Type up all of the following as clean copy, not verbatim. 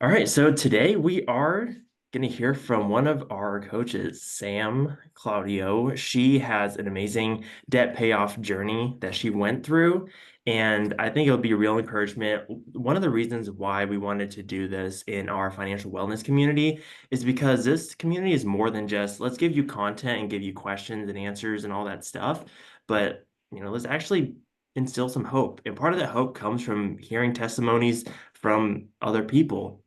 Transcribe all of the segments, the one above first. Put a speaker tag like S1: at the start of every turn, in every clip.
S1: All right, so today we are going to hear from one of our coaches, Sam Claudio. She has an amazing debt payoff journey that she went through, and I think it'll be a real encouragement. One of the reasons why we wanted to do this in our financial wellness community is because this community is more than just let's give you content and give you questions and answers and all that stuff, but let's actually instill some hope. And part of that hope comes from hearing testimonies from other people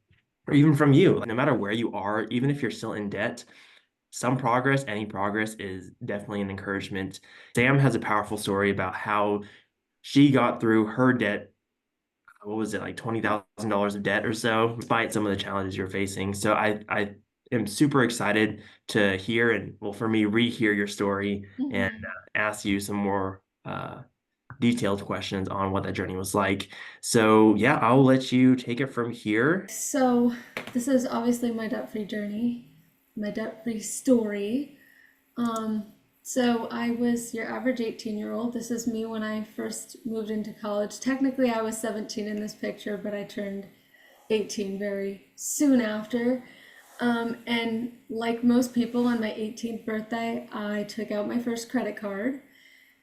S1: or even from you. No matter where you are, even if you're still in debt, some progress, any progress is definitely an encouragement. Sam has a powerful story about how she got through her debt. What was it, like $20,000 of debt or so, despite some of the challenges you're facing. So I am super excited to hear and, well, for me, rehear your story and
S2: Mhm.
S1: ask you some more detailed questions on what that journey was like. So yeah, I'll let you take it from here.
S2: So, this is obviously my debt-free journey, my debt-free story. Um, so I was your average 18-year-old. This is me when I first moved into college. Technically, I was 17 in this picture, but I turned 18 very soon after. And like most people on my 18th birthday, I took out my first credit card.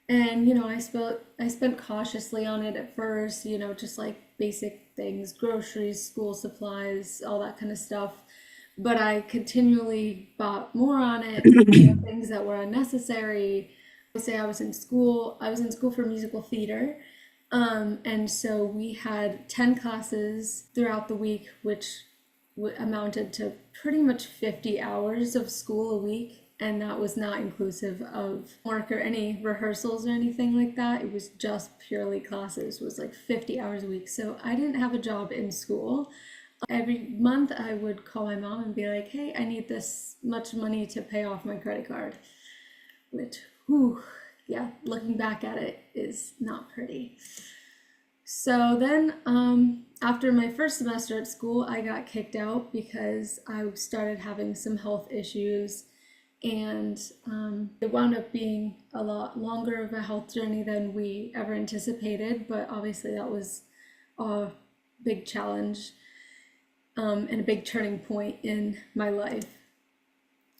S2: And I spent cautiously on it at first, just like basic things, groceries, school supplies, all that kind of stuff. But I continually bought more on it, things that were unnecessary. I say I was in school for musical theater. And so we had 10 classes throughout the week, which amounted to pretty much 50 hours of school a week. And that was not inclusive of work or any rehearsals or anything like that. It was just purely classes. It was like 50 hours a week. So I didn't have a job in school. Every month I would call my mom and be like, hey, I need this much money to pay off my credit card. Which, whew, yeah, looking back at it is not pretty. So then, after my first semester at school, I got kicked out because I started having some health issues, and it wound up being a lot longer of a health journey than we ever anticipated. But obviously, that was a big challenge, and a big turning point in my life.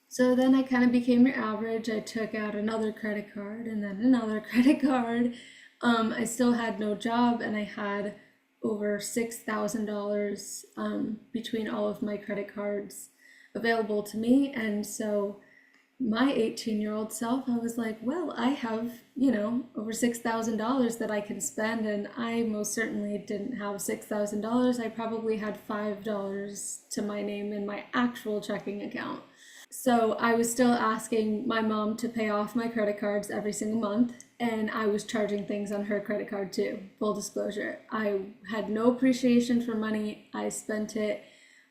S2: So then I kind of became your average. I took out another credit card and then another credit card. I still had no job, and I had over $6,000 between all of my credit cards available to me. And so my 18-year-old self, I was like, well, I have, over $6,000 that I can spend. And I most certainly didn't have $6,000. I probably had $5 to my name in my actual checking account. So I was still asking my mom to pay off my credit cards every single month, and I was charging things on her credit card too. Full disclosure, I had no appreciation for money. I spent it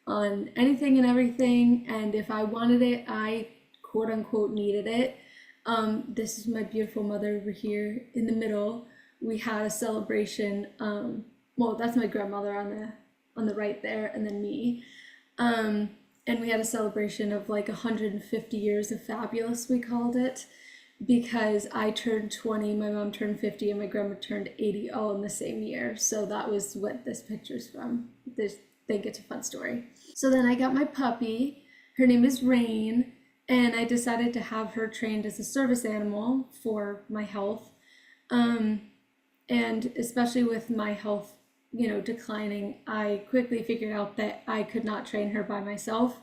S2: on anything and everything, and if I wanted it, I quote unquote needed it. This is my beautiful mother over here in the middle. We had a celebration. Well, that's my grandmother on the right there, and then me. Um, and we had a celebration of like 150 years of fabulous, we called it, because I turned 20, my mom turned 50, and my grandma turned 80 all in the same year. So that was what this picture's from. This, think it's a fun story. So then I got my puppy. Her name is Rain, and I decided to have her trained as a service animal for my health. Um, and especially with my health, declining, I quickly figured out that I could not train her by myself.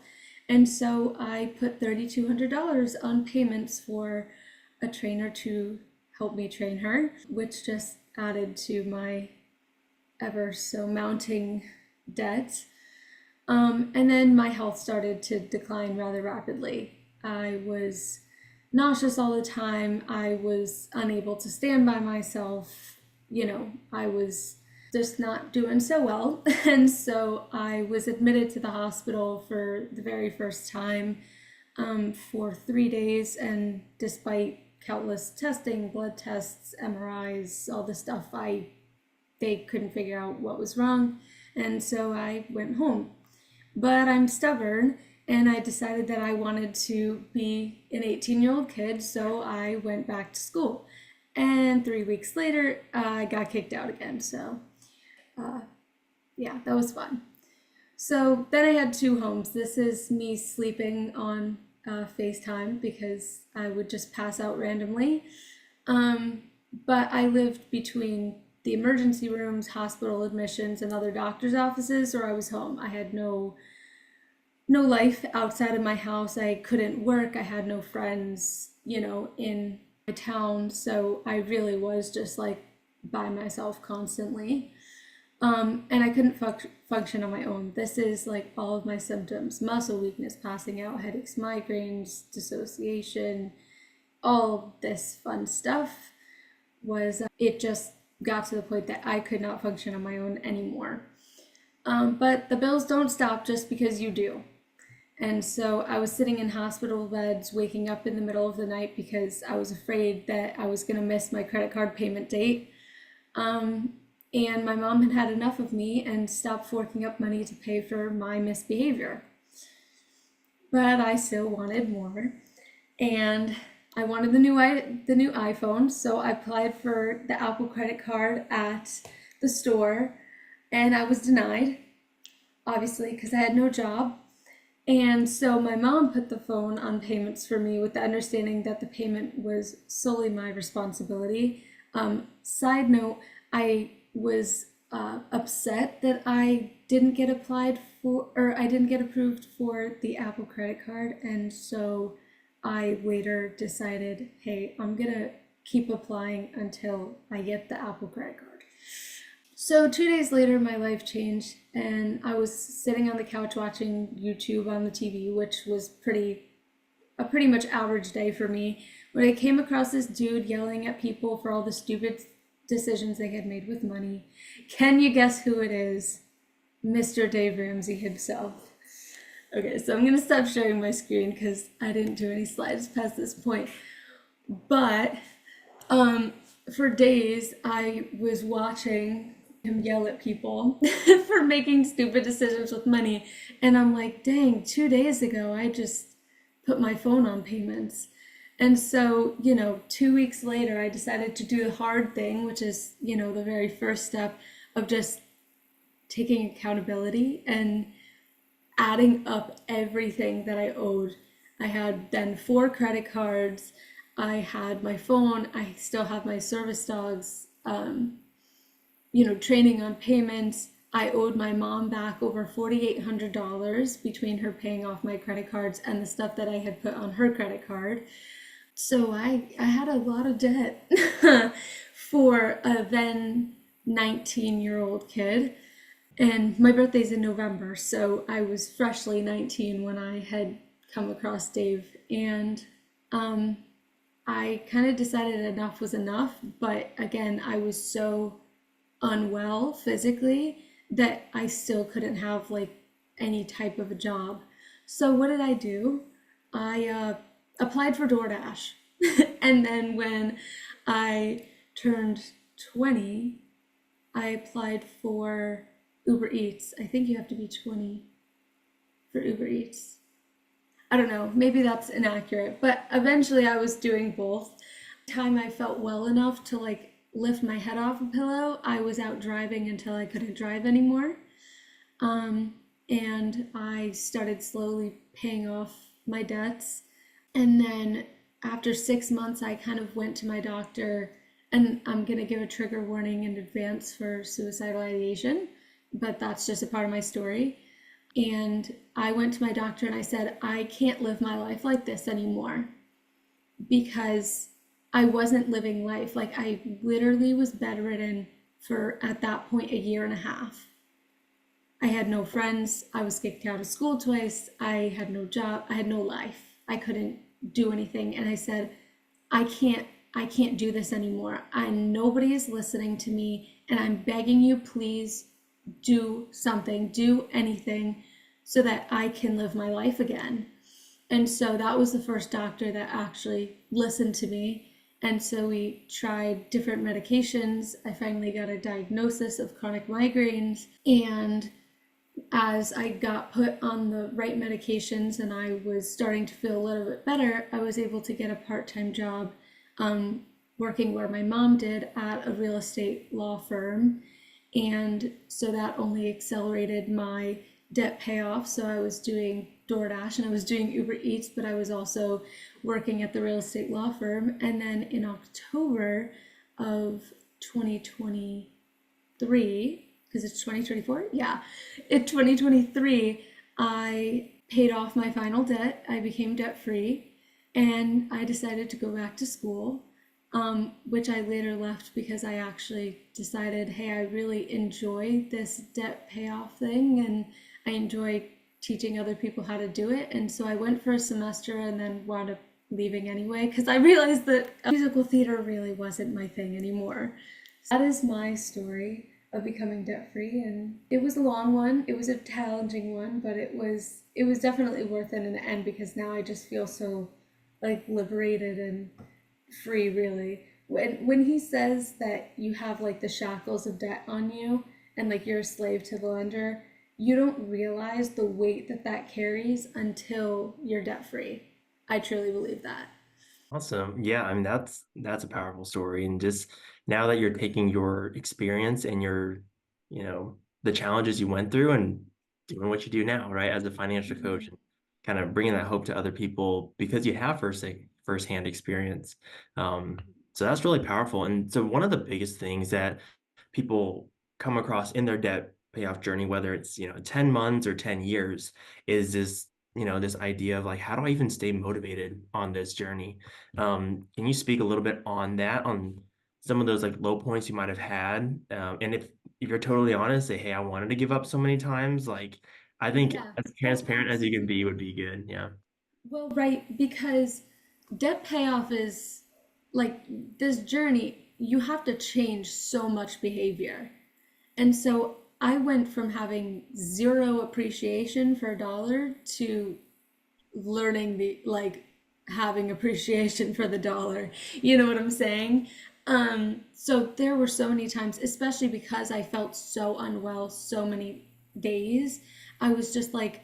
S2: And so I put $3,200 on payments for a trainer to help me train her, which just added to my ever so mounting debt. And then my health started to decline rather rapidly. I was nauseous all the time. I was unable to stand by myself. I was just not doing so well. And so I was admitted to the hospital for the very first time for 3 days. And despite countless testing, blood tests, MRIs, all the stuff, they couldn't figure out what was wrong. And so I went home. But I'm stubborn, and I decided that I wanted to be an 18-year-old kid, so I went back to school. And 3 weeks later, I got kicked out again. So, yeah, that was fun. So then I had two homes. This is me sleeping on FaceTime because I would just pass out randomly. Um, but I lived between the emergency rooms, hospital admissions, and other doctor's offices, or I was home. I had no life outside of my house. I couldn't work. I had no friends, in my town. So I really was just like by myself constantly. And I couldn't function on my own. This is like all of my symptoms: muscle weakness, passing out, headaches, migraines, dissociation, all this fun stuff. It just got to the point that I could not function on my own anymore. But the bills don't stop just because you do. And so I was sitting in hospital beds, waking up in the middle of the night because I was afraid that I was going to miss my credit card payment date. And my mom had had enough of me and stopped forking up money to pay for my misbehavior. But I still wanted more. And I wanted the new iPhone, so I applied for the Apple credit card at the store, and I was denied, obviously, because I had no job. And so my mom put the phone on payments for me with the understanding that the payment was solely my responsibility. Side note, I was upset that I didn't get applied for, or I didn't get approved for the Apple credit card. And so I later decided, hey, I'm gonna keep applying until I get the Apple credit card. So 2 days later, my life changed, and I was sitting on the couch watching YouTube on the TV, which was a pretty much average day for me, when I came across this dude yelling at people for all the stupid decisions they had made with money. Can you guess who it is? Mr. Dave Ramsey himself. Okay, so I'm gonna stop sharing my screen because I didn't do any slides past this point. But for days, I was watching him yell at people for making stupid decisions with money. And I'm like, dang, 2 days ago, I just put my phone on payments. And so, 2 weeks later, I decided to do the hard thing, which is, the very first step of just taking accountability and adding up everything that I owed. I had then 4 credit cards. I had my phone. I still have my service dogs, training on payments. I owed my mom back over $4,800 between her paying off my credit cards and the stuff that I had put on her credit card. So I had a lot of debt for a then 19-year-old kid. And my birthday's in November, so I was freshly 19 when I had come across Dave. And I kind of decided enough was enough. But again, I was so unwell physically that I still couldn't have like any type of a job. So what did I do? I applied for DoorDash. And then when I turned 20, I applied for Uber Eats. I think you have to be 20 for Uber Eats. I don't know, maybe that's inaccurate, but eventually I was doing both. Time I felt well enough to like lift my head off a pillow, I was out driving until I couldn't drive anymore. And I started slowly paying off my debts. And then after 6 months, I kind of went to my doctor, and I'm gonna give a trigger warning in advance for suicidal ideation, but that's just a part of my story. And I went to my doctor and I said, I can't live my life like this anymore, because I wasn't living life. Like, I literally was bedridden for, at that point, a year and a half. I had no friends. I was kicked out of school twice. I had no job. I had no life. I couldn't do anything. And I said, I can't do this anymore. Nobody is listening to me, and I'm begging you, please do something, do anything so that I can live my life again. And so that was the first doctor that actually listened to me. And so we tried different medications. I finally got a diagnosis of chronic migraines. And as I got put on the right medications and I was starting to feel a little bit better, I was able to get a part-time job working where my mom did at a real estate law firm. And so that only accelerated my debt payoff. So I was doing DoorDash and I was doing Uber Eats, but I was also working at the real estate law firm. And then in October of 2023, because it's 2024, yeah, in 2023, I paid off my final debt. I became debt free and I decided to go back to school, which I later left because I actually decided, hey, I really enjoy this debt payoff thing and I enjoy teaching other people how to do it. And so I went for a semester and then wound up leaving anyway because I realized that musical theater really wasn't my thing anymore. So that is my story of becoming debt free, and it was a long one. It was a challenging one, but it was definitely worth it in the end because now I just feel so like liberated and free, really. When he says that you have like the shackles of debt on you and like you're a slave to the lender, you don't realize the weight that that carries until you're debt free. I truly believe that.
S1: Awesome. Yeah, I mean that's a powerful story. And just now that you're taking your experience and your, the challenges you went through and doing what you do now, right, as a financial coach and kind of bringing that hope to other people because you have firsthand experience. Um, so that's really powerful. And so one of the biggest things that people come across in their debt payoff journey, whether it's, 10 months or 10 years, is this idea of like, how do I even stay motivated on this journey? Can you speak a little bit on that, on some of those like low points you might have had? And if you're totally honest, say, hey, I wanted to give up so many times, like I think
S2: Yeah.
S1: as
S2: Oh,
S1: transparent as you can be
S2: absolutely.
S1: would be good. Yeah.
S2: Well, right, because debt payoff is like this journey, you have to change so much behavior. And so I went from having zero appreciation for a dollar to learning the like having appreciation for the dollar. You know what I'm saying? So there were so many times, especially because I felt so unwell so many days, I was just like,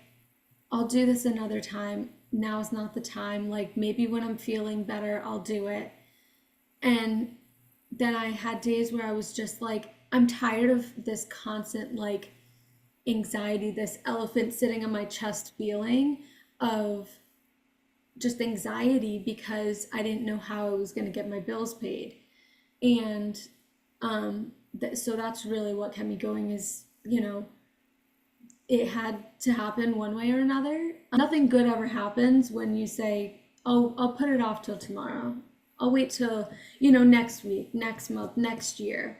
S2: I'll do this another time. Now's not the time. Like maybe when I'm feeling better, I'll do it. And then I had days where I was just like, I'm tired of this constant like anxiety, this elephant sitting on my chest feeling of just anxiety because I didn't know how I was going to get my bills paid. And so that's really what kept me going is, it had to happen one way or another. Nothing good ever happens when you say, "Oh, I'll put it off till tomorrow. I'll wait till, next week, next month, next year."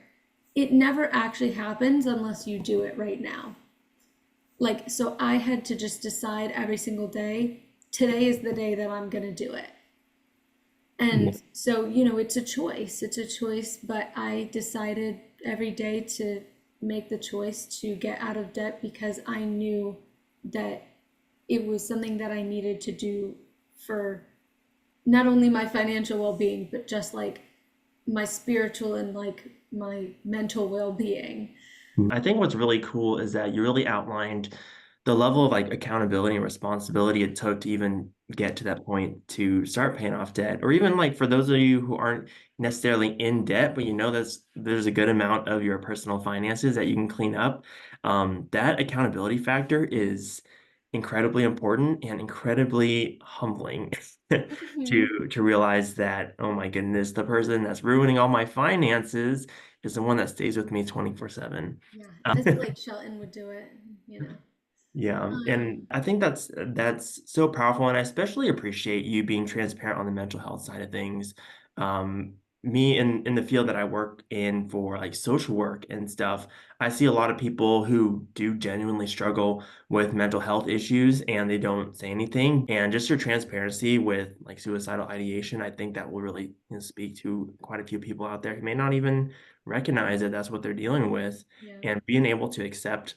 S2: It never actually happens unless you do it right now. Like, so I had to just decide every single day, today is the day that I'm going to do it.
S1: Yeah.
S2: And so, it's a choice. It's a choice, but I decided every day to make the choice to get out of debt because I knew that it was something that I needed to do for not only my financial well-being, but just like my spiritual and like my mental well-being.
S1: I think what's really cool is that you really outlined the level of like accountability and responsibility it took to even get to that point to start paying off debt. Or even like for those of you who aren't necessarily in debt, but there's a good amount of your personal finances that you can clean up. That accountability factor is incredibly important and incredibly humbling
S2: Mhm.
S1: to realize that, oh my goodness, the person that's ruining all my finances is the one that stays with me 24/7.
S2: Yeah, as Blake Shelton would do it, you know.
S1: Yeah,
S2: Um,
S1: and I think that's so powerful, and I especially appreciate you being transparent on the mental health side of things. Me in the field that I work in for like social work and stuff, I see a lot of people who do genuinely struggle with mental health issues and they don't say anything. And just your transparency with like suicidal ideation, I think that will really, speak to quite a few people out there who may not even recognize that that's what they're dealing with,
S2: yeah.
S1: and being able to accept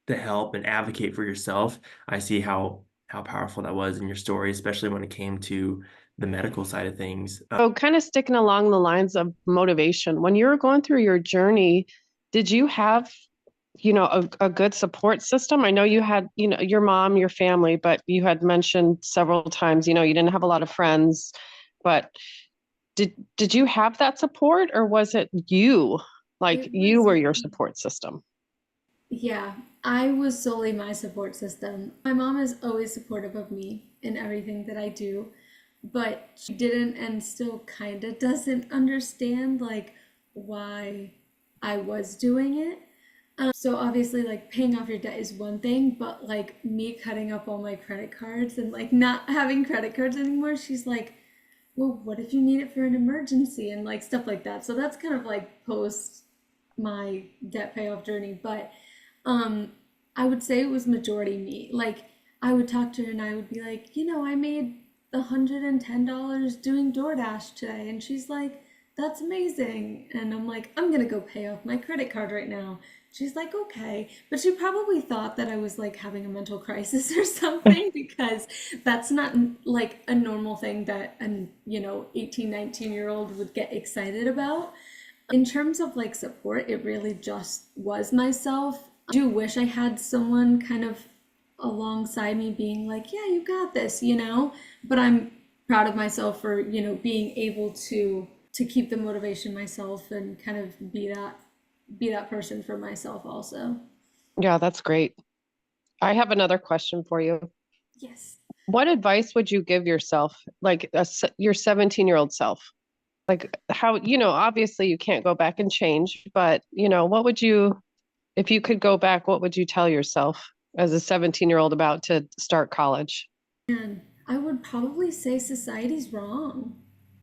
S1: the help and advocate for yourself. I see how powerful that was in your story, especially when it came to the medical side of things.
S3: So, kind of sticking along the lines of motivation, when you were going through your journey, did you have, a good support system? I know you had, your mom, your family, but you had mentioned several times, you didn't have a lot of friends, but did you have that support or was it you? Like
S2: It
S3: you
S2: was
S3: were your
S2: me.
S3: support system?
S2: Yeah, I was solely my support system. My mom is always supportive of me in everything that I do, but she didn't and still kind of doesn't understand like why I was doing it. So obviously like paying off your debt is one thing, but like me cutting up all my credit cards and like not having credit cards anymore, she's like, well, what if you need it for an emergency and like stuff like that. So that's kind of like post my debt payoff journey, but um I would say it was majority me. Like I would talk to her and I would be like, I made $110 doing DoorDash today, and she's like, that's amazing. And I'm like, I'm gonna go pay off my credit card right now. She's like, okay. But she probably thought that I was like having a mental crisis or something, because that's not like a normal thing that an 18, 19-year old would get excited about. In terms of like support, it really just was myself. I do wish I had someone kind of alongside me being like, yeah, you got this. But I'm proud of myself for, being able to keep the motivation myself and kind of be that person for myself also.
S3: Yeah, that's great. I have another question for you.
S2: Yes.
S3: What advice would you give yourself, like your 17-year-old self? Like how, obviously you can't go back and change, but what would you, if you could go back, what would you tell yourself as a 17-year-old about to start college?
S2: And I would probably say society's wrong.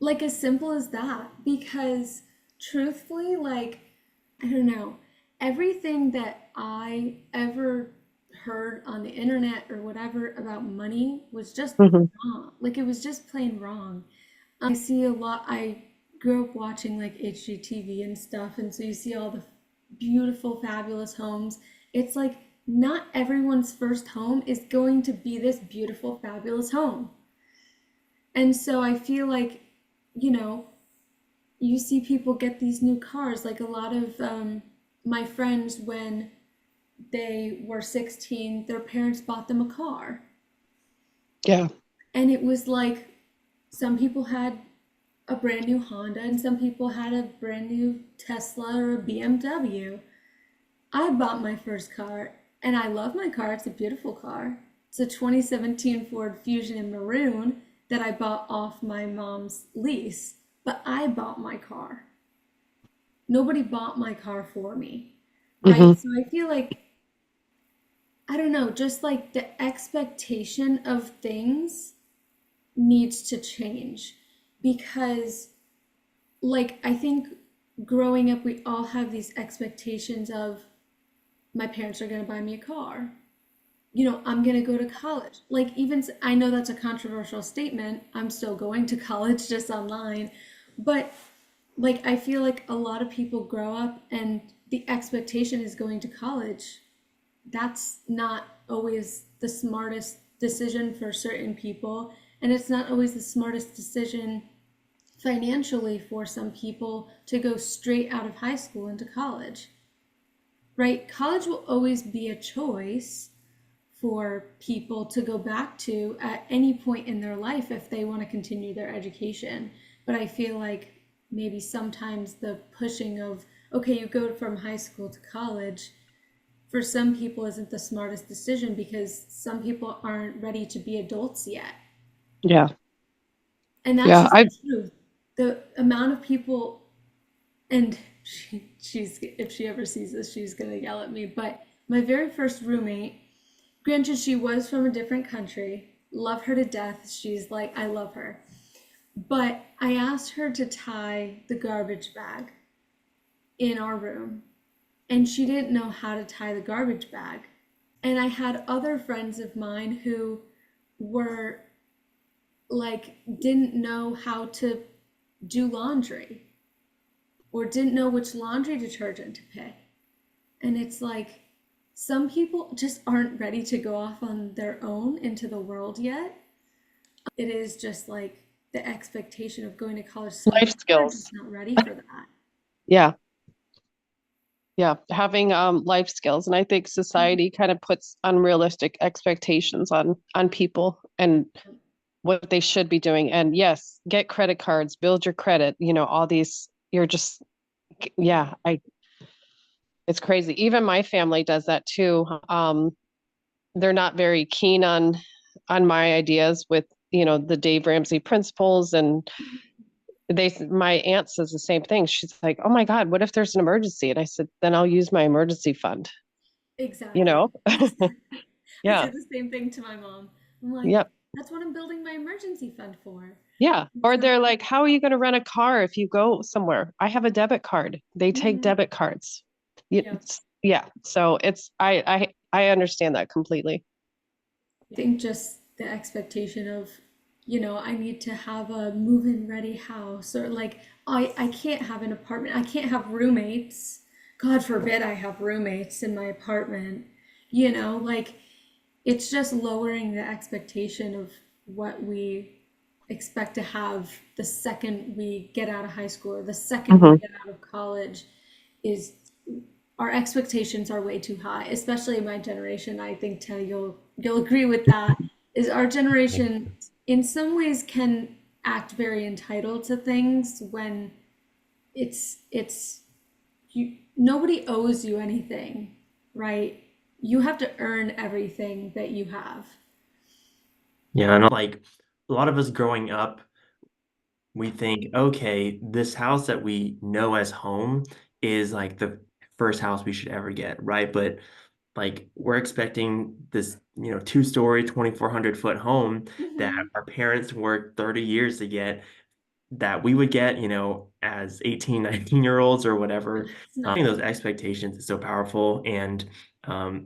S2: Like, as simple as that. Because, truthfully, like, I don't know, everything that I ever heard on the internet or whatever about money was just
S3: Hmm.
S2: wrong. Like, it was just plain wrong. I see a lot, I grew up watching like HGTV and stuff, and so you see all the beautiful, fabulous homes. It's like not everyone's first home is going to be this beautiful, fabulous home. And so I feel like, you know, you see people get these new cars. Like a lot of my friends, when they were 16, their parents bought them a car.
S3: Yeah.
S2: And it was like some people had a brand new Honda and some people had a brand new Tesla or a BMW. I bought my first car and I love my car. It's a beautiful car. It's a 2017 Ford Fusion in maroon that I bought off my mom's lease, but I bought my car. Nobody bought my car for me, right?
S3: Hmm.
S2: So I feel like, I don't know, just like the expectation of things needs to change, because like I think growing up we all have these expectations of my parents are going to buy me a car. I'm going to go to college. Like even I know that's a controversial statement. I'm still going to college just online, but like I feel like a lot of people grow up and the expectation is going to college. That's not always the smartest decision for certain people, and it's not always the smartest decision financially for some people to go straight out of high school into college, right? College will always be a choice for people to go back to at any point in their life if they want to continue their education. But I feel like maybe sometimes the pushing of, okay, you go from high school to college, for some people isn't the smartest decision because some people aren't ready to be adults yet.
S3: Yeah.
S2: And that's
S3: Yeah.
S2: just the truth. The amount of people, and she's if she ever sees this, she's gonna yell at me. But my very first roommate, granted, she was from a different country, love her to death. She's like, I love her. But I asked her to tie the garbage bag in our room, and she didn't know how to tie the garbage bag. And I had other friends of mine who were like, didn't know how to do laundry or didn't know which laundry detergent to pick. And it's like some people just aren't ready to go off on their own into the world yet. It is just like the expectation of going to college. Some
S3: Life
S2: people are
S3: skills.
S2: just not ready for that.
S3: Yeah. Yeah. Having life skills. And I think society kind of puts unrealistic expectations on people and what they should be doing. And yes, get credit cards, build your credit, all these, you're just, yeah, It's crazy. Even my family does that too. They're not very keen on my ideas with, the Dave Ramsey principles. And my aunt says the same thing. She's like, "Oh my God, what if there's an emergency?" And I said, "Then I'll use my emergency fund." You
S2: Exactly.
S3: know?
S2: I say
S3: Yeah.
S2: the same thing to my mom. I'm like,
S3: Yep.
S2: that's what I'm building my emergency fund for.
S3: Yeah. Or
S2: So,
S3: they're like, "How are you going to rent a car if you go somewhere?" I have a debit card. They take
S2: mhm,
S3: debit cards.
S2: yeah.
S3: Yeah. So I understand that completely.
S2: I think just the expectation of, I need to have a move-in ready house, or like I can't have an apartment. I can't have roommates. God forbid I have roommates in my apartment. Like it's just lowering the expectation of what we expect to have the second we get out of high school or the second we
S3: Hmm.
S2: get out of college is our expectations are way too high, especially in my generation. I think Teddy, you'll agree with that. Is our generation in some ways can act very entitled to things when it's you nobody owes you anything, right? You have to earn everything that you have.
S1: Yeah, and like a lot of us growing up, we think, okay, this house that we know as home is like the first house we should ever get, right? But like we're expecting this, 2-story, 2,400-foot home that
S2: Hmm.
S1: our parents worked 30 years to get, that we would get, as 18, 19-year-olds or whatever.
S2: It's
S1: I think
S2: nuts.
S1: those expectations is so powerful. And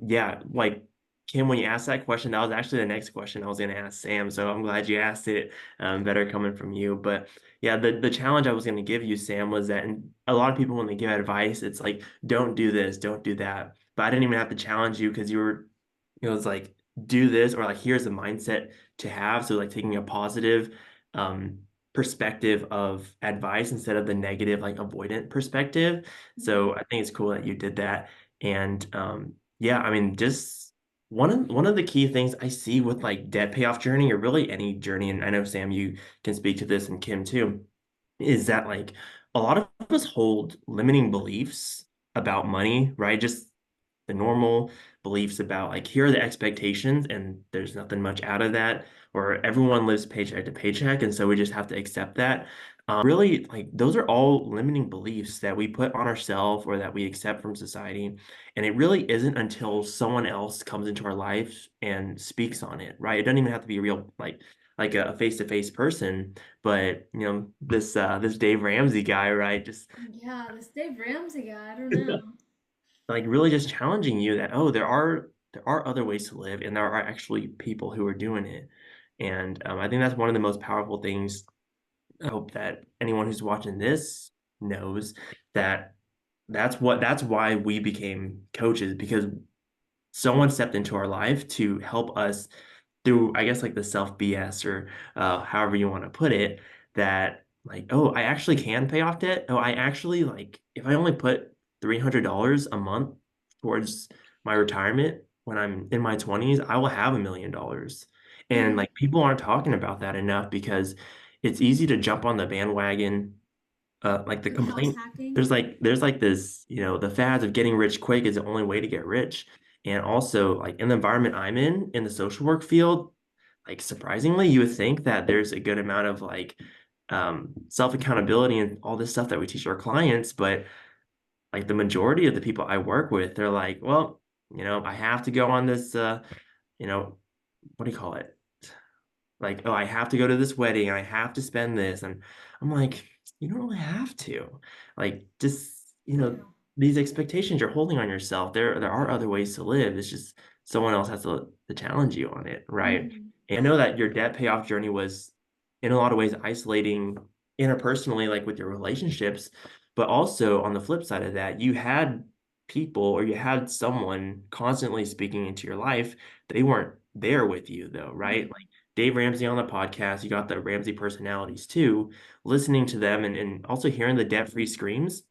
S1: yeah, like Kim, when you asked that question, that was actually the next question I was going to ask Sam. So I'm glad you asked it, better coming from you. But yeah, the challenge I was going to give you, Sam, was that a lot of people, when they give advice, it's like, don't do this, don't do that. But I didn't even have to challenge you because it was like, do this, or like, here's the mindset to have. So like taking a positive, um, perspective of advice instead of the negative, like avoidant perspective.
S2: Mhm.
S1: So I think it's cool that you did that. And yeah, I mean, just one of the key things I see with like debt payoff journey, or really any journey, and I know Sam, you can speak to this, and Kim too, is that like a lot of us hold limiting beliefs about money, right? Just the normal beliefs about like, here are the expectations and there's nothing much out of that, or everyone lives paycheck to paycheck and so we just have to accept that. Really, like those are all limiting beliefs that we put on ourselves or that we accept from society, and it really isn't until someone else comes into our life and speaks on it, right? It doesn't even have to be a real, like a face-to-face person, but this Dave Ramsey guy, right? Just
S2: Yeah, this Dave Ramsey guy, I don't know.
S1: like really just challenging you that, oh, there are other ways to live, and there are actually people who are doing it. And I think that's one of the most powerful things. I hope that anyone who's watching this knows that that's why we became coaches, because someone stepped into our life to help us through, I guess, like the self BS, or however you want to put it, that like, oh, I actually can pay off debt. Oh, I actually, like, if I only put $300 a month towards my retirement when I'm in my 20s, I will have $1 million. And
S2: Mhm.
S1: like people aren't talking about that enough, because it's easy to jump on the bandwagon, like the
S2: Of house
S1: complaint.
S2: hacking.
S1: There's like this, the fads of getting rich quick is the only way to get rich. And also, like in the environment I'm in the social work field, like surprisingly, you would think that there's a good amount of like self accountability and all this stuff that we teach our clients, but like the majority of the people I work with, they're like, well, I have to go on this, you know, what do you call it? Like, oh, I have to go to this wedding, I have to spend this. And I'm like, you don't really have to. Like, just,
S2: Yeah.
S1: these expectations you're holding on yourself, there are other ways to live. It's just someone else has to challenge you on it, right?
S2: Mhm.
S1: And I know that your debt payoff journey was in a lot of ways isolating interpersonally, like with your relationships, but also on the flip side of that, you had people, or you had someone constantly speaking into your life. They weren't there with you though, right?
S2: Mhm.
S1: Dave Ramsey on the podcast, you got the Ramsey personalities too, listening to them, and also hearing the debt-free screams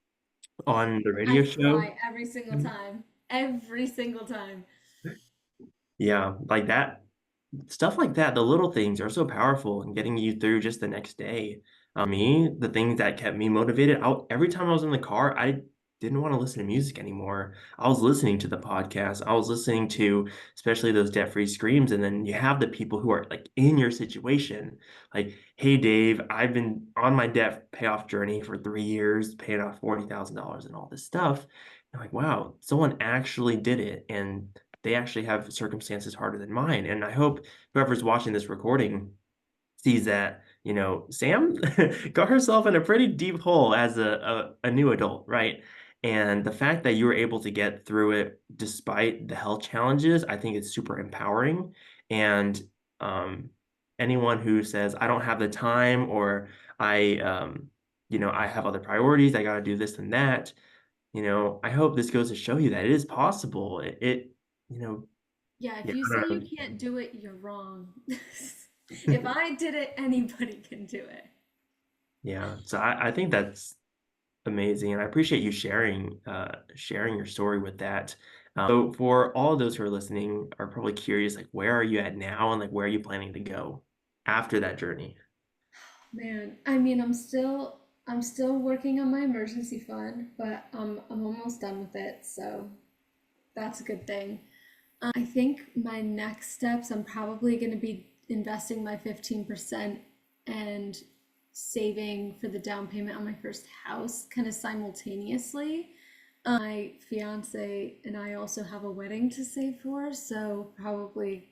S1: on the
S2: I
S1: radio show.
S2: cry every single time. Every single time.
S1: Yeah, like that stuff, like that, the little things are so powerful in getting you through just the next day. Me, the things that kept me motivated, every time I was in the car, I didn't want to listen to music anymore, I was listening to the podcast. I was listening to especially those debt-free screams. And then you have the people who are like in your situation, like, hey, Dave, I've been on my debt payoff journey for 3 years, paying off $40,000 and all this stuff. I'm like, wow, someone actually did it. And they actually have circumstances harder than mine. And I hope whoever's watching this recording sees that, Sam got herself in a pretty deep hole as a new adult, right? And the fact that you were able to get through it despite the health challenges, I think it's super empowering. And anyone who says, I don't have the time, or I have other priorities, I got to do this and that, I hope this goes to show you that it is possible. You know,
S2: Yeah, if
S1: yeah,
S2: you
S1: I
S2: say
S1: don't
S2: you
S1: know.
S2: can't do it, you're wrong. If I did it, anybody can do it.
S1: Yeah, so I think that's amazing, and I appreciate you sharing your story with that. So for all of those who are listening are probably curious, like, where are you at now, and like where are you planning to go after that journey?
S2: Man, I mean, I'm still working on my emergency fund, but I'm almost done with it, so that's a good thing. I think my next steps, I'm probably going to be investing my 15% and saving for the down payment on my first house kind of simultaneously. My fiance and I also have a wedding to save for, so it's probably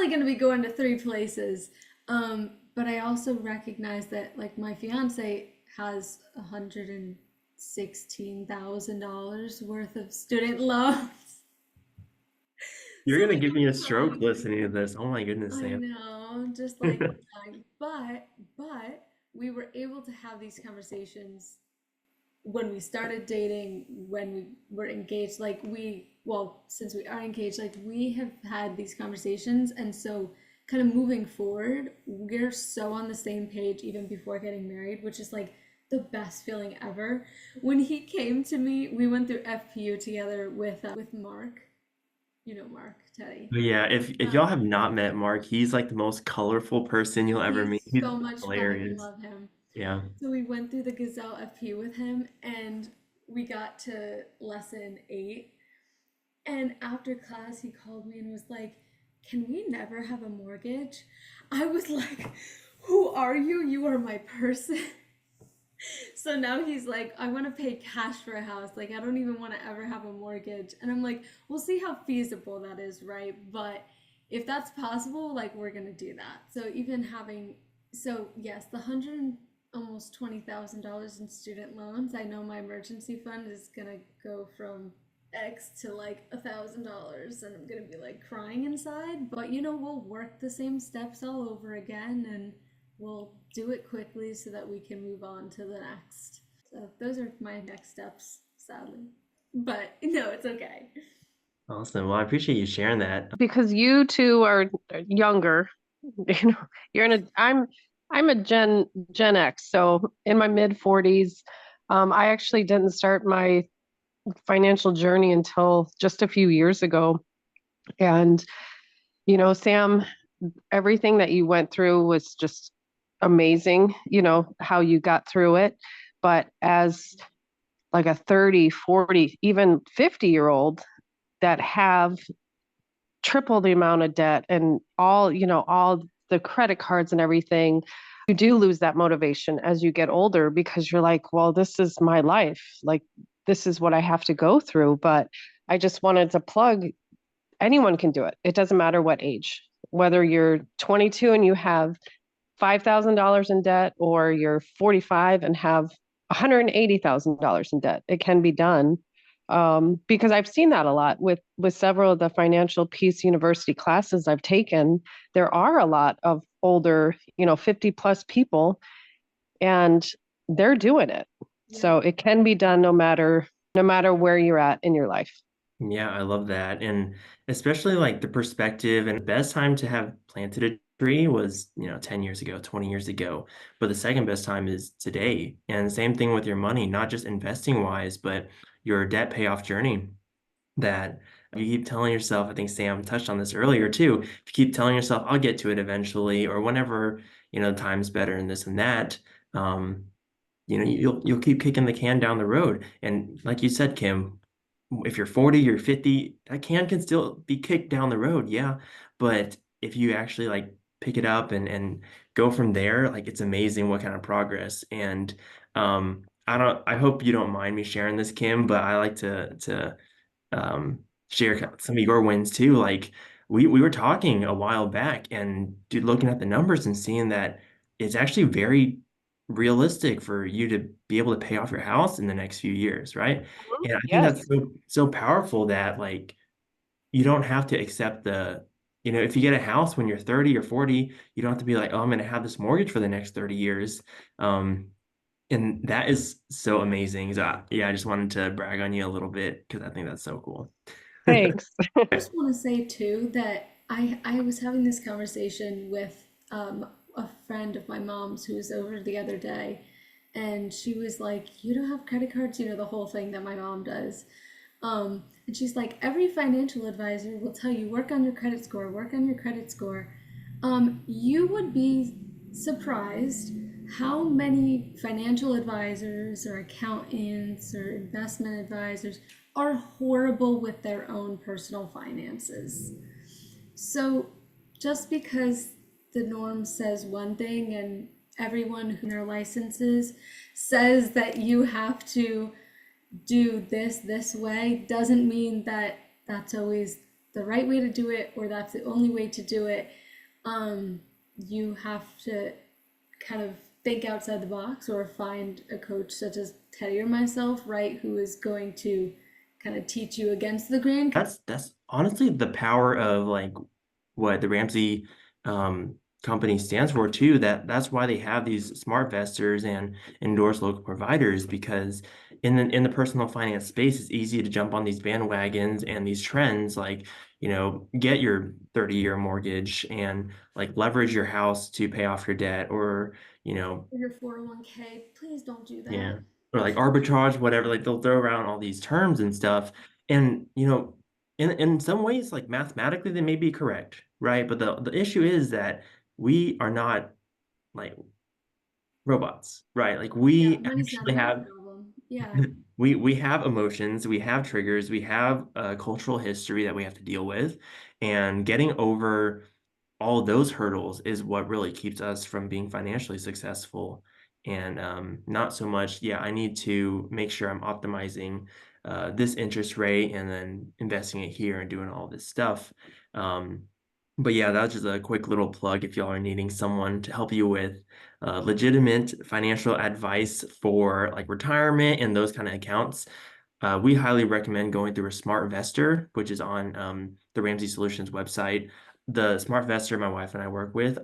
S2: going to be going to three places. But I also recognize that like my fiance has $116,000 worth of student loans.
S1: You're
S2: So
S1: gonna
S2: like
S1: give me a
S2: I'm
S1: stroke
S2: trying.
S1: listening to this. Oh my goodness,
S2: I
S1: Sam.
S2: know, just like dying. But we were able to have these conversations when we started dating, when we were engaged. Well, since we are engaged, like we have had these conversations, and so kind of moving forward, we're so on the same page even before getting married, which is like the best feeling ever. When he came to me, we went through FPU together with Mark. You know Mark Teddy.
S1: But yeah, if y'all
S2: Um,
S1: have not met Mark, he's like the most colorful person you'll ever meet.
S2: he's
S1: He's
S2: so much fun. I
S1: hilarious.
S2: love him.
S1: Yeah.
S2: So we went through the Gazelle FP with him, and we got to lesson 8. And after class, he called me and was like, "Can we never have a mortgage?" I was like, "Who are you? You are my person." So now he's like, "I want to pay cash for a house. Like, I don't even want to ever have a mortgage." And I'm like, "We'll see how feasible that is, right? But if that's possible, like, we're gonna do that." So even having, so yes, the hundred and almost $20,000 in student loans. I know my emergency fund is gonna go from X to like $1,000, and I'm gonna be like crying inside. But we'll work the same steps all over again, and we'll do it quickly so that we can move on to the next. So those are my next steps, sadly. But no, it's okay.
S1: Awesome. Well, I appreciate you sharing that.
S3: Because you two are younger, you know, you're in a I'm a Gen X, so in my mid 40s. I actually didn't start my financial journey until just a few years ago. And, Sam, everything that you went through was just amazing, how you got through it. But as like a 30, 40, even 50-year-old that have triple the amount of debt and all the credit cards and everything, you do lose that motivation as you get older because you're like, well, this is my life. Like, this is what I have to go through. But I just wanted to plug anyone can do it. It doesn't matter what age, whether you're 22 and you have $5,000 in debt, or you're 45 and have $180,000 in debt. It can be done. Because I've seen that a lot with several of the Financial Peace University classes I've taken. There are a lot of older, 50 plus people, and they're doing it.
S2: Yeah.
S3: So it can be done no matter where you're at in your life.
S1: Yeah, I love that. And especially like the perspective, and the best time to have planted a tree was, 10 years ago, 20 years ago. But the second best time is today. And same thing with your money, not just investing wise, but your debt payoff journey that you keep telling yourself. I think Sam touched on this earlier too. If you keep telling yourself, I'll get to it eventually, or whenever, time's better and this and that. Um, you'll keep kicking the can down the road. And like you said, Kim, if you're 40, you're 50, that can still be kicked down the road, yeah. But if you actually like pick it up and go from there, like it's amazing what kind of progress. And I hope you don't mind me sharing this, Kim, but I like to share some of your wins too. Like we were talking a while back and dude, looking at the numbers and seeing that it's actually very realistic for you to be able to pay off your house in the next few years, right?
S3: Mhm.
S1: And I think
S3: Yes.
S1: that's so powerful that like you don't have to accept if you get a house when you're 30 or 40, you don't have to be like, oh, I'm gonna have this mortgage for the next 30 years. Um, and that is so amazing. So yeah, I just wanted to brag on you a little bit because I think that's so cool.
S3: Thanks.
S2: I just want to say too that I was having this conversation with a friend of my mom's who was over the other day, and she was like, "You don't have credit cards, you know, the whole thing that my mom does." And she's like, "Every financial advisor will tell you work on your credit score, work on your credit score." You would be surprised how many financial advisors or accountants or investment advisors are horrible with their own personal finances. So just because the norm says one thing and everyone who their licenses says that you have to do this way doesn't mean that that's always the right way to do it or that's the only way to do it. You have to kind of think outside the box or find a coach such as Teddy or myself, right, who is going to kind of teach you against the grain.
S1: That's honestly the power of like what the Ramsey company stands for too. That's why they have these smart vestors and endorse local providers because in the personal finance space, it's easy to jump on these bandwagons and these trends like, get your 30-year mortgage and like leverage your house to pay off your debt or, you know,
S2: Your 401k, please don't do
S1: yeah.
S2: that.
S1: Or like arbitrage, whatever. Like they'll throw around all these terms and stuff. And in some ways, like mathematically, they may be correct, right? But the issue is that we are not like robots, right? Like
S2: Yeah,
S1: we
S2: money's not
S1: actually
S2: a math
S1: have
S2: problem. Yeah.
S1: we have emotions, we have triggers, we have a cultural history that we have to deal with, and getting over all of those hurdles is what really keeps us from being financially successful. And not so much, yeah, I need to make sure I'm optimizing this interest rate and then investing it here and doing all this stuff. Um, but yeah, that's just a quick little plug if y'all are needing someone to help you with legitimate financial advice for like retirement and those kind of accounts. We highly recommend going through a Smart Vestor, which is on the Ramsey Solutions website. The Smart Vestor my wife and I work with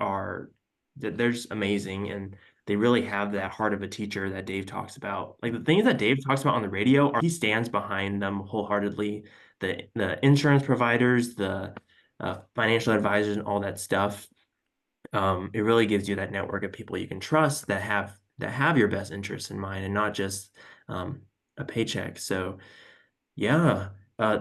S1: they're just amazing, and they really have that heart of a teacher that Dave talks about. Like the things that Dave talks about on the radio, he stands behind them wholeheartedly. The insurance providers, the financial advisors, and all that stuff. It really gives you that network of people you can trust that have your best interests in mind and not just um, a paycheck. So yeah, I
S2: I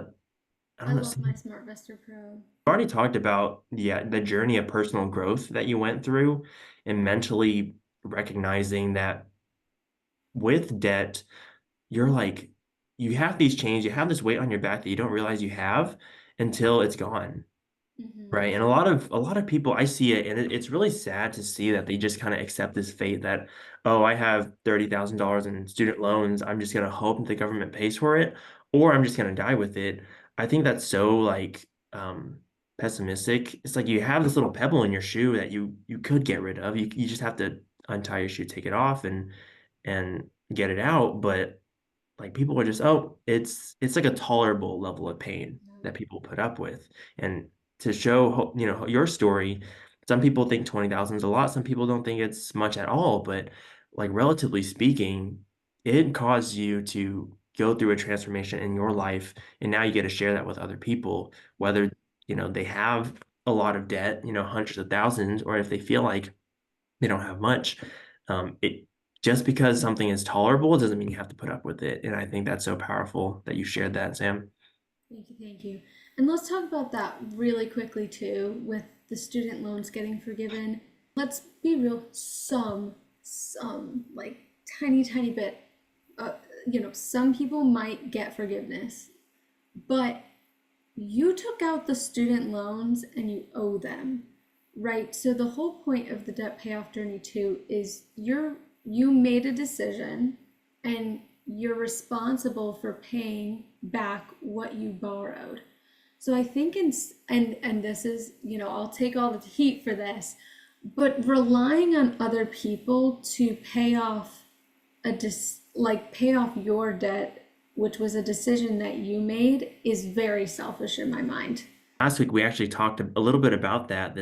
S1: don't know.
S2: love
S1: So
S2: my
S1: you
S2: SmartVestor Pro.
S1: already talked about the journey of personal growth that you went through and mentally recognizing that with debt, you're like you have these chains, you have this weight on your back that you don't realize you have until it's gone.
S2: Hmm.
S1: Right. And a lot of people I see it and it's really sad to see that they just kind of accept this fate that, oh, I have $30,000 in student loans. I'm just gonna hope that the government pays for it, or I'm just gonna die with it. I think that's so like pessimistic. It's like you have this little pebble in your shoe that you could get rid of. You just have to untie your shoe, take it off and get it out. But like people are just, oh, it's like a tolerable level of pain that people put up with. And to show, your story, some people think 20,000 is a lot, some people don't think it's much at all, but like relatively speaking, it caused you to go through a transformation in your life, and now you get to share that with other people, whether, they have a lot of debt, hundreds of thousands, or if they feel like they don't have much. It just because something is tolerable doesn't mean you have to put up with it. And I think that's so powerful that you shared that, Sam.
S2: Thank you, thank you. And let's talk about that really quickly too, with the student loans getting forgiven. Let's be real, some like tiny, tiny bit. Uh, some people might get forgiveness, but you took out the student loans and you owe them, right? So the whole point of the debt payoff journey too is you made a decision and you're responsible for paying back what you borrowed. So I think and this is, I'll take all the heat for this, but relying on other people to pay off your debt, which was a decision that you made, is very selfish in my mind.
S1: Last week we actually talked a little bit about that.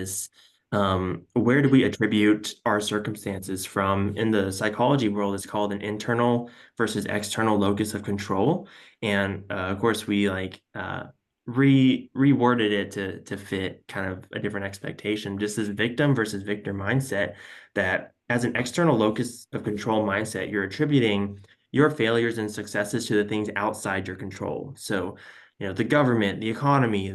S1: Where do we attribute our circumstances from? In the psychology world, it's called an internal versus external locus of control. And of course, we reworded it to fit kind of a different expectation, just as victim versus victor mindset. That as an external locus of control mindset, you're attributing your failures and successes to the things outside your control. So, the government, the economy,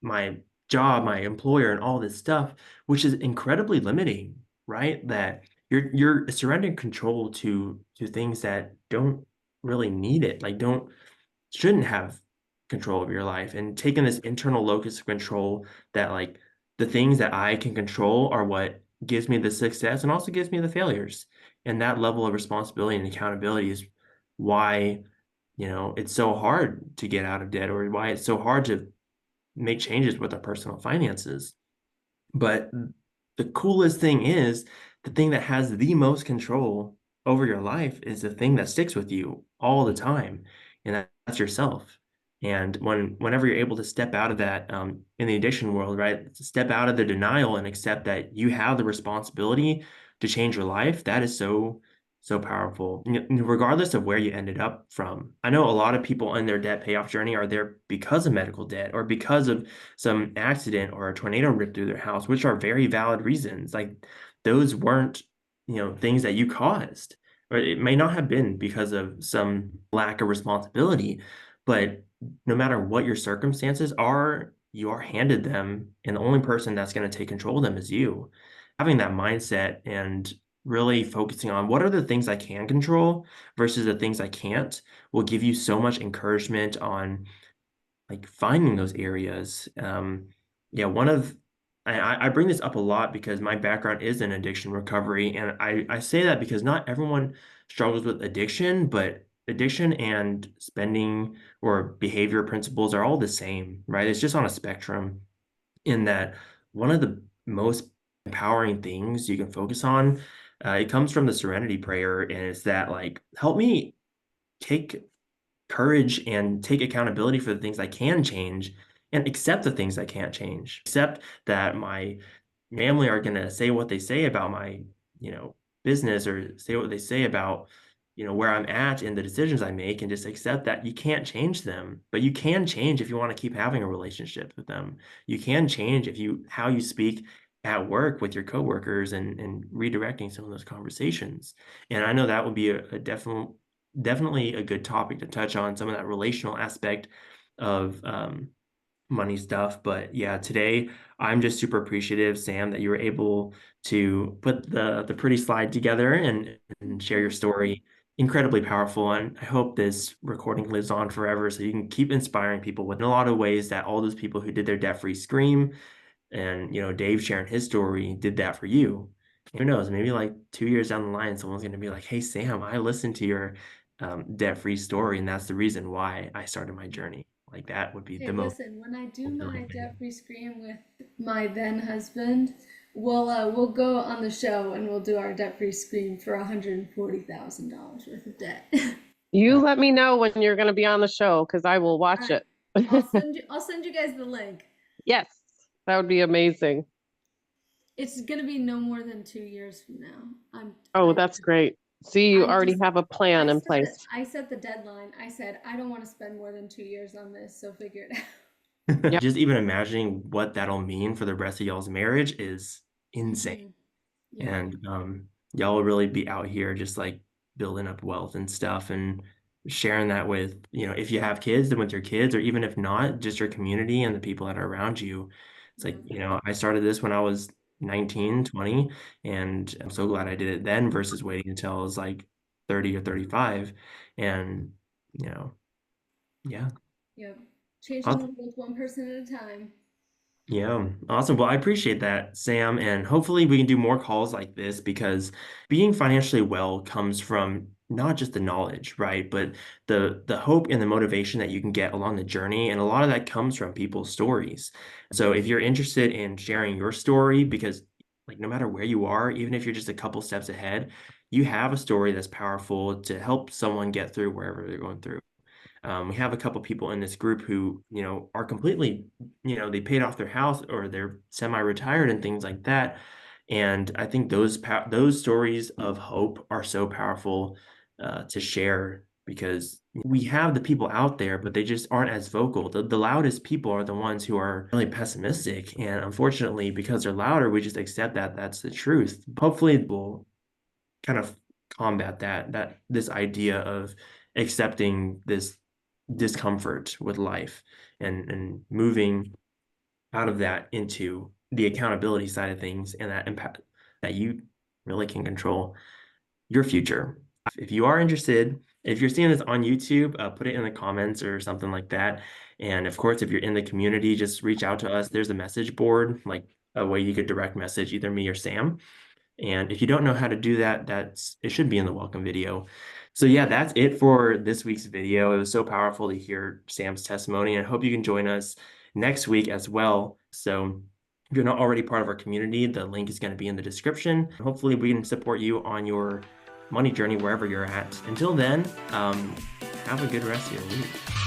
S1: my job, my employer, and all this stuff, which is incredibly limiting, right? That you're surrendering control to things that don't really need it, like don't shouldn't have control of your life, and taking this internal locus of control that like the things that I can control are what gives me the success and also gives me the failures. And that level of responsibility and accountability is why, it's so hard to get out of debt, or why it's so hard to make changes with our personal finances. But the coolest thing is the thing that has the most control over your life is the thing that sticks with you all the time, and that's yourself. And whenever you're able to step out of that, in the addiction world, right, step out of the denial and accept that you have the responsibility to change your life, that is so powerful, regardless of where you ended up from. I know a lot of people in their debt payoff journey are there because of medical debt or because of some accident or a tornado ripped through their house, which are very valid reasons. Like those weren't, things that you caused, or it may not have been because of some lack of responsibility, but no matter what your circumstances are, you are handed them, and the only person that's going to take control of them is you. Having that mindset and really focusing on what are the things I can control versus the things I can't will give you so much encouragement on like finding those areas. Yeah, I bring this up a lot because my background is in addiction recovery, and I say that because not everyone struggles with addiction, but addiction and spending or behavior principles are all the same, right? It's just on a spectrum. In that one of the most empowering things you can focus on, it comes from the Serenity Prayer, and it's that like help me take courage and take accountability for the things I can change and accept the things I can't change. Accept that my family are going to say what they say about my, business, or say what they say about, where I'm at and the decisions I make, and just accept that you can't change them, but you can change if you want to keep having a relationship with them. You can change how you speak at work with your coworkers, and redirecting some of those conversations. And I know that would be a definitely a good topic to touch on, some of that relational aspect of money stuff. But yeah, today I'm just super appreciative, Sam, that you were able to put the pretty slide together and share your story. Incredibly powerful, and I hope this recording lives on forever so you can keep inspiring people with a lot of ways that all those people who did their debt-free scream, and Dave sharing his story did that for you. Who knows, maybe like 2 years down the line, someone's going to be like, hey, Sam, I listened to your debt-free story, and that's the reason why I started my journey. Like that would be
S2: Hey,
S1: the most
S2: listen, when I do my
S1: fulfilling thing.
S2: debt-free scream with my then husband, we'll go on the show and we'll do our debt-free scream for $140,000 worth of debt.
S3: You
S1: Uh,
S3: let me know when you're going to be on the show because I will
S2: All
S3: watch
S2: right.
S3: it.
S2: I'll send you guys the link.
S3: Yes, that would be amazing.
S2: It's gonna be no more than 2 years from now.
S3: Oh, that's great. See, you
S2: I
S3: already
S2: just
S3: have a plan in place.
S2: I set the deadline. I said I don't want to spend more than 2 years on this, so figure it out.
S3: Yep.
S1: just even imagining what that'll mean for the rest of y'all's marriage is insane.
S2: Mhm. Yeah.
S1: And y'all will really be out here just like building up wealth and stuff, and sharing that with, if you have kids, then with your kids, or even if not, just your community and the people that are around you. It's like,
S2: Yeah.
S1: I started this when I was 19, 20, and I'm so glad I did it then versus waiting until I was like 30 or 35. And, you know, yeah.
S2: Yep. Changing the world one person at a time.
S1: Yeah, awesome. Well, I appreciate that, Sam, and hopefully we can do more calls like this because being financially well comes from not just the knowledge, right? But the hope and the motivation that you can get along the journey, and a lot of that comes from people's stories. So if you're interested in sharing your story, because like no matter where you are, even if you're just a couple steps ahead, you have a story that's powerful to help someone get through wherever they're going through. We have a couple people in this group who, are completely, they paid off their house or they're semi-retired and things like that. And I think those stories of hope are so powerful to share because we have the people out there, but they just aren't as vocal. The loudest people are the ones who are really pessimistic. And unfortunately, because they're louder, we just accept that that's the truth. Hopefully, we'll kind of combat that this idea of accepting this discomfort with life and moving out of that into the accountability side of things and that impact that you really can control your future. If you are interested, if you're seeing this on YouTube, put it in the comments or something like that. And of course, if you're in the community, just reach out to us. There's a message board, like a way you could direct message either me or Sam. And if you don't know how to do that, it should be in the welcome video. So yeah, that's it for this week's video. It was so powerful to hear Sam's testimony, and I hope you can join us next week as well. So if you're not already part of our community, the link is going to be in the description. Hopefully we can support you on your money journey wherever you're at. Until then, have a good rest of your week.